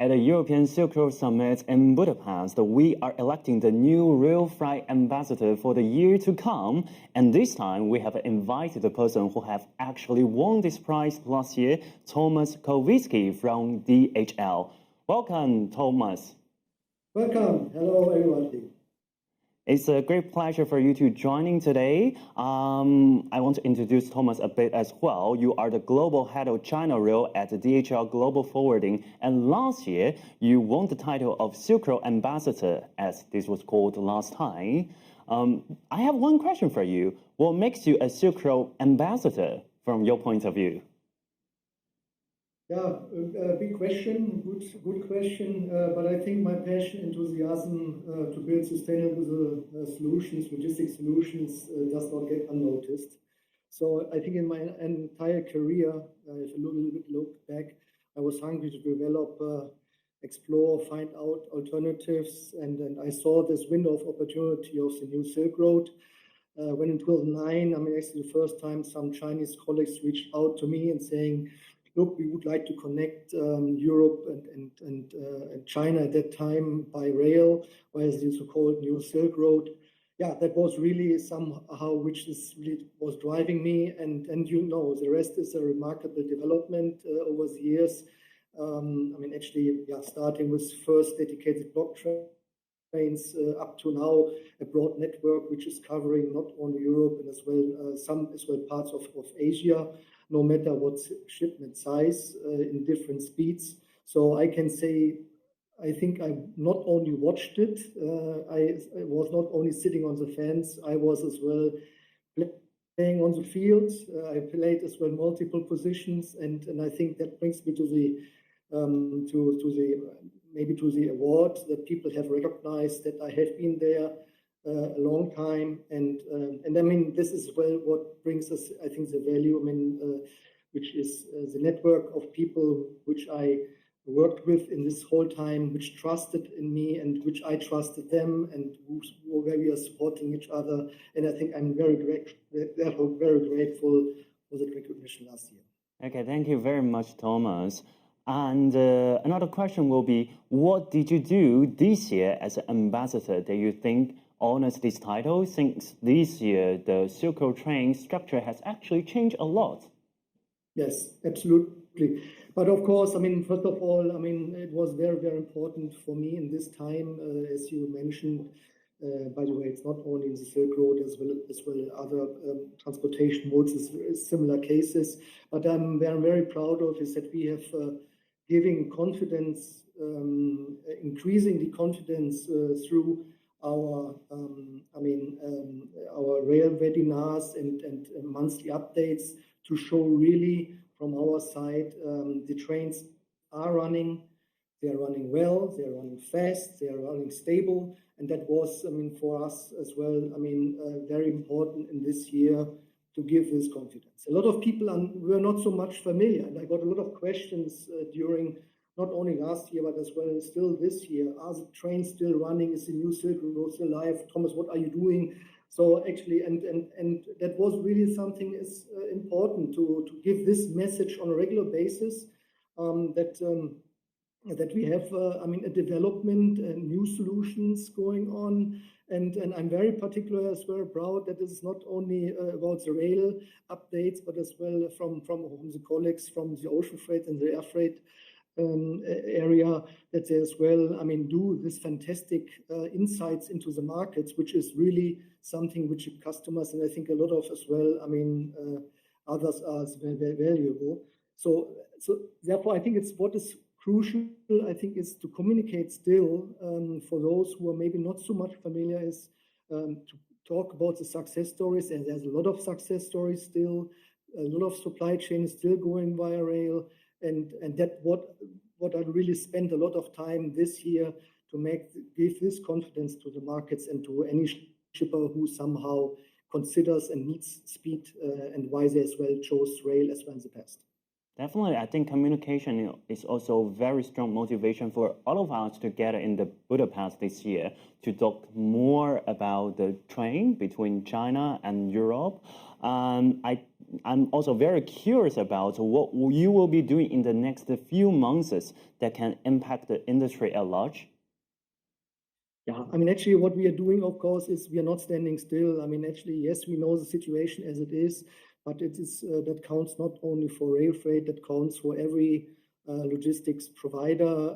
At the European Silk Road Summit in Budapest, we are electing the new RailFreight Ambassador for the year to come. And this time, we have invited the person who have actually won this prize last year, Thomas Kowitzki from DHL. Welcome, Thomas. Welcome. Hello, everybody. It's a great pleasure for you to joining today. I want to introduce Thomas a bit as well. You are the global head of China Rail at DHL Global Forwarding, and last year you won the title of Silk Road Ambassador, as this was called last time. I have one question for you. What makes you a Silk Road Ambassador from your point of view? Yeah, big question, good question. But I think my passion, enthusiasm to build sustainable solutions, logistic solutions, does not get unnoticed. So I think in my entire career, if a little bit look back, I was hungry to develop, explore, find out alternatives, and I saw this window of opportunity of the new Silk Road. When in 2009, actually the first time some Chinese colleagues reached out to me and saying, look, we would like to connect Europe and China at that time by rail, via the so-called New Silk Road. Yeah, that was really somehow which really was driving me. And you know, the rest is a remarkable development over the years. Starting with first dedicated block trains up to now a broad network which is covering not only Europe and as well parts of Asia, no matter what shipment size in different speeds. So I can say, I think I not only watched it, I was not only sitting on the fence, I was as well playing on the field. I played as well multiple positions, and I think that brings me to the award that people have recognized that I have been there a long time, and I mean, this is well what brings us, I think, the value, which is the network of people which I worked with in this whole time, which trusted in me and which I trusted them, and where we are supporting each other. And I think I'm very grateful for the recognition last year. Okay, thank you very much, Thomas. And another question will be, what did you do this year as an ambassador that you think honors this title, since this year the Silk Road train structure has actually changed a lot? Yes, absolutely. But of course, first of all, it was very important for me in this time, as you mentioned. By the way, it's not only the Silk Road as well other transportation modes, similar cases. But I'm very proud of is that we have giving confidence, increasing the confidence through our rail webinars and monthly updates to show really from our side the trains are running, they are running well, they are running fast, they are running stable, and that was for us as well very important in this year to give this confidence. A lot of people were not so much familiar, and I got a lot of questions during not only last year, but as well as still this year. Are the trains still running? Is the new Silk Road still live? Thomas, what are you doing? So actually, and that was really something is important to give this message on a regular basis, that we have a development and new solutions going on. And I'm very particular as well proud that it's not only about the rail updates, but as well from the colleagues from the ocean freight and the air freight area, that they as well do this fantastic insights into the markets, which is really something which customers, and I think a lot of as well others are very valuable. So therefore I think it's what is crucial, I think, is to communicate still for those who are maybe not so much familiar, is to talk about the success stories, and there's a lot of success stories still, a lot of supply chain is still going via rail. And that what I really spent a lot of time this year to give this confidence to the markets and to any shipper who somehow considers and needs speed, and why they as well chose rail as well in the past. Definitely, I think communication is also very strong motivation for all of us together in the Budapest this year to talk more about the train between China and Europe. I'm also very curious about what you will be doing in the next few months that can impact the industry at large. Yeah, I mean, actually, what we are doing, of course, is we are not standing still. I mean, actually, yes, we know the situation as it is, but it is that counts not only for RailFreight, that counts for every logistics provider.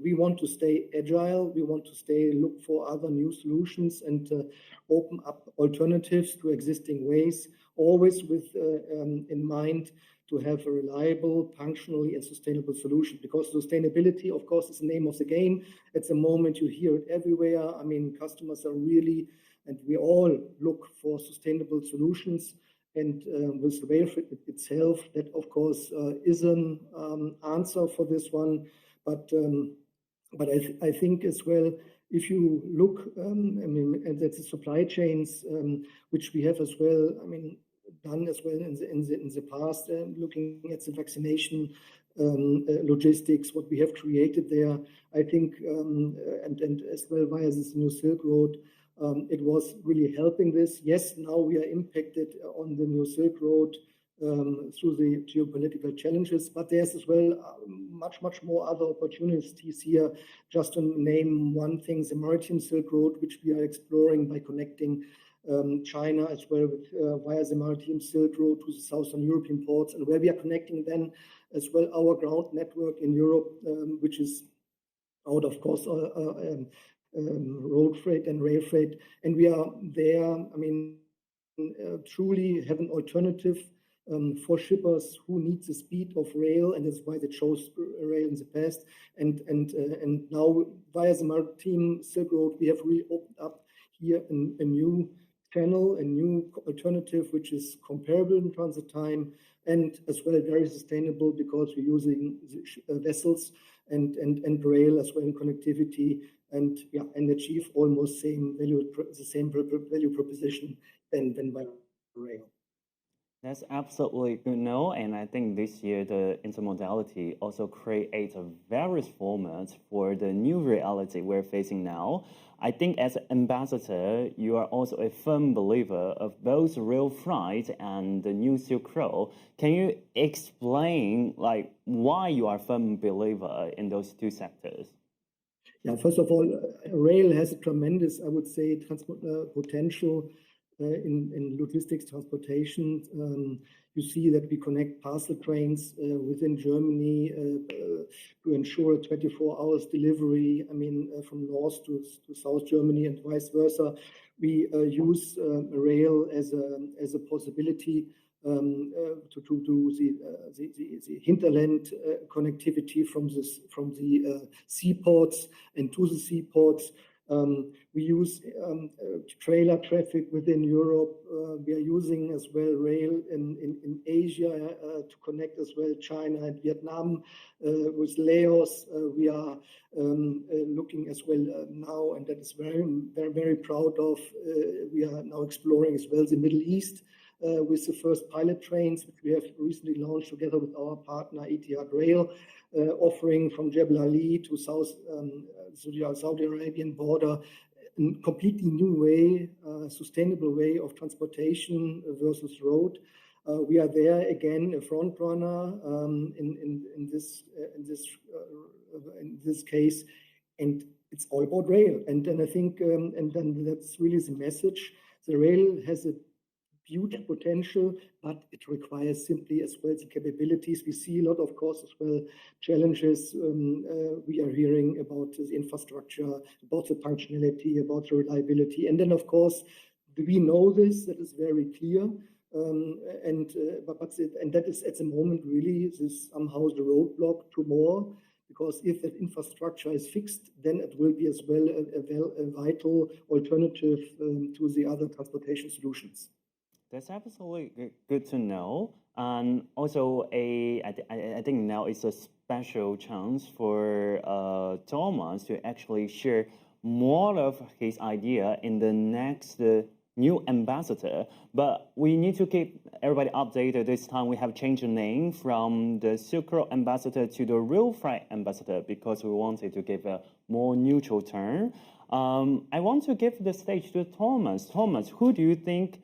We want to stay agile. We want to look for other new solutions and open up alternatives to existing ways, always with in mind to have a reliable, functionally and sustainable solution. Because sustainability, of course, is the name of the game. At the moment, you hear it everywhere. I mean, customers are really, and we all look for sustainable solutions. And with RailFreight itself, that of course is an answer for this one. But I think as well, if you look, I mean, and that's the supply chains, which we have as well. I mean, done as well in the past, looking at the vaccination logistics, what we have created there. I think, and as well via this new Silk Road, it was really helping this. Yes, now we are impacted on the new Silk Road through the geopolitical challenges, but there's as well much more other opportunities here. Just to name one thing, the maritime Silk Road, which we are exploring by connecting China as well with via the maritime Silk Road to the Southern European ports, and where we are connecting then as well our ground network in Europe, which is out of course road freight and rail freight, and we are there. I mean, truly have an alternative for shippers who need the speed of rail, and that's why they chose rail in the past. And now via the maritime Silk Road, we have really opened up here a new channel, a new alternative, which is comparable in transit time and as well very sustainable, because we're using vessels and rail as well in connectivity, and achieve almost the same value proposition than by rail. That's absolutely good to know, and I think this year the intermodality also creates a various formats for the new reality we're facing now. I think as an ambassador, you are also a firm believer of both rail freight and the new Silk Road. Can you explain why you are a firm believer in those two sectors? Yeah, first of all, rail has a tremendous, I would say, transport potential in logistics transportation. You see that we connect parcel trains within Germany to ensure 24 hours delivery. I mean, from north to south Germany and vice versa. We use rail as a possibility to do the hinterland connectivity from the seaports and to the seaports. We use trailer traffic within Europe. We are using as well rail in Asia to connect as well China and Vietnam with Laos. We are looking as well now, and that is very proud of. We are now exploring as well the Middle East with the first pilot trains, which we have recently launched together with our partner Etihad Rail, offering from Jebel Ali to Saudi Arabian border, a completely new way, sustainable way of transportation versus road. We are there again, a front runner in this case, and it's all about rail. And then I think, and then that's really the message. The rail has a huge potential, but it requires simply as well the capabilities. We see a lot, of course, as well challenges. We are hearing about the infrastructure, about the functionality, about the reliability, and then of course we know this. That is very clear. And that is at the moment really this somehow the roadblock to more. Because if that infrastructure is fixed, then it will be as well a vital alternative to the other transportation solutions. That's absolutely good to know. And also, I think now it's a special chance for Thomas to actually share more of his idea in the next new ambassador. But we need to keep everybody updated. This time we have changed the name from the Silk Road Ambassador to the RailFreight Ambassador because we wanted to give a more neutral turn. I want to give the stage to Thomas. Thomas, who do you think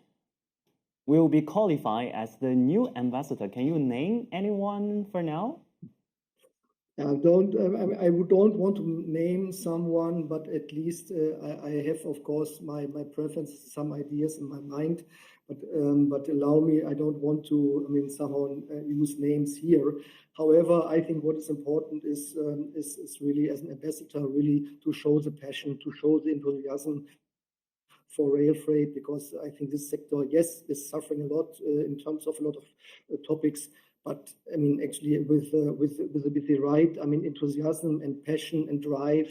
will be qualified as the new ambassador. Can you name anyone for now? I don't want to name someone, but at least I have, of course, my preference, some ideas in my mind. But allow me, I don't want to, somehow use names here. However, I think what is important is really, as an ambassador, really to show the passion, to show the enthusiasm for rail freight, because I think this sector, yes, is suffering a lot in terms of a lot of topics. But actually, with the right, enthusiasm and passion and drive,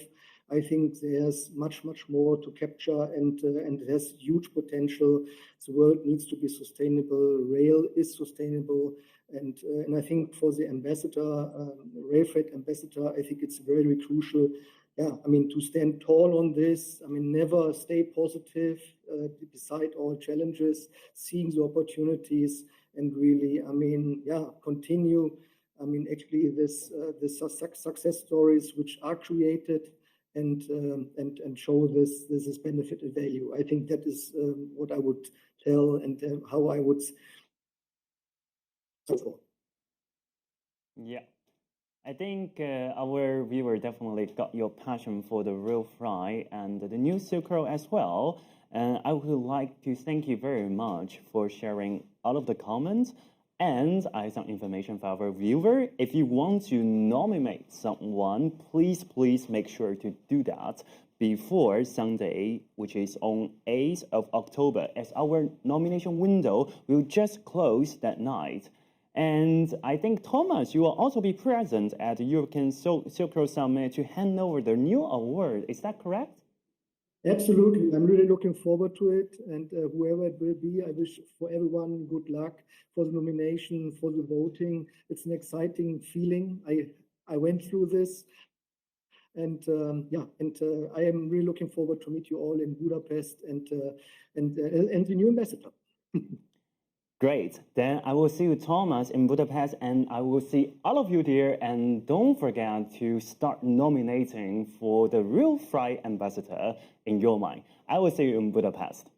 I think there's much more to capture, and there's huge potential. The world needs to be sustainable. Rail is sustainable, and I think for the ambassador, RailFreight Ambassador, I think it's very crucial. Yeah, to stand tall on this. Never stay positive beside all challenges, seeing the opportunities, and really, continue. Actually, this success stories which are created, and show this benefit and value. I think that is what I would tell, and how I would. Yeah. I think our viewer definitely got your passion for the RailFreight and the new Silk Road as well. And I would like to thank you very much for sharing all of the comments. And I have some information for our viewer. If you want to nominate someone, please make sure to do that before Sunday, which is on 8th of October, as our nomination window will just close that night. And I think, Thomas, you will also be present at the European Silk Road Summit to hand over the new award. Is that correct? Absolutely. I'm really looking forward to it. And whoever it will be, I wish for everyone good luck for the nomination, for the voting. It's an exciting feeling. I went through this. And I am really looking forward to meet you all in Budapest and the new ambassador. Great. Then I will see you, Thomas, in Budapest, and I will see all of you there. And don't forget to start nominating for the RailFreight Ambassador in your mind. I will see you in Budapest.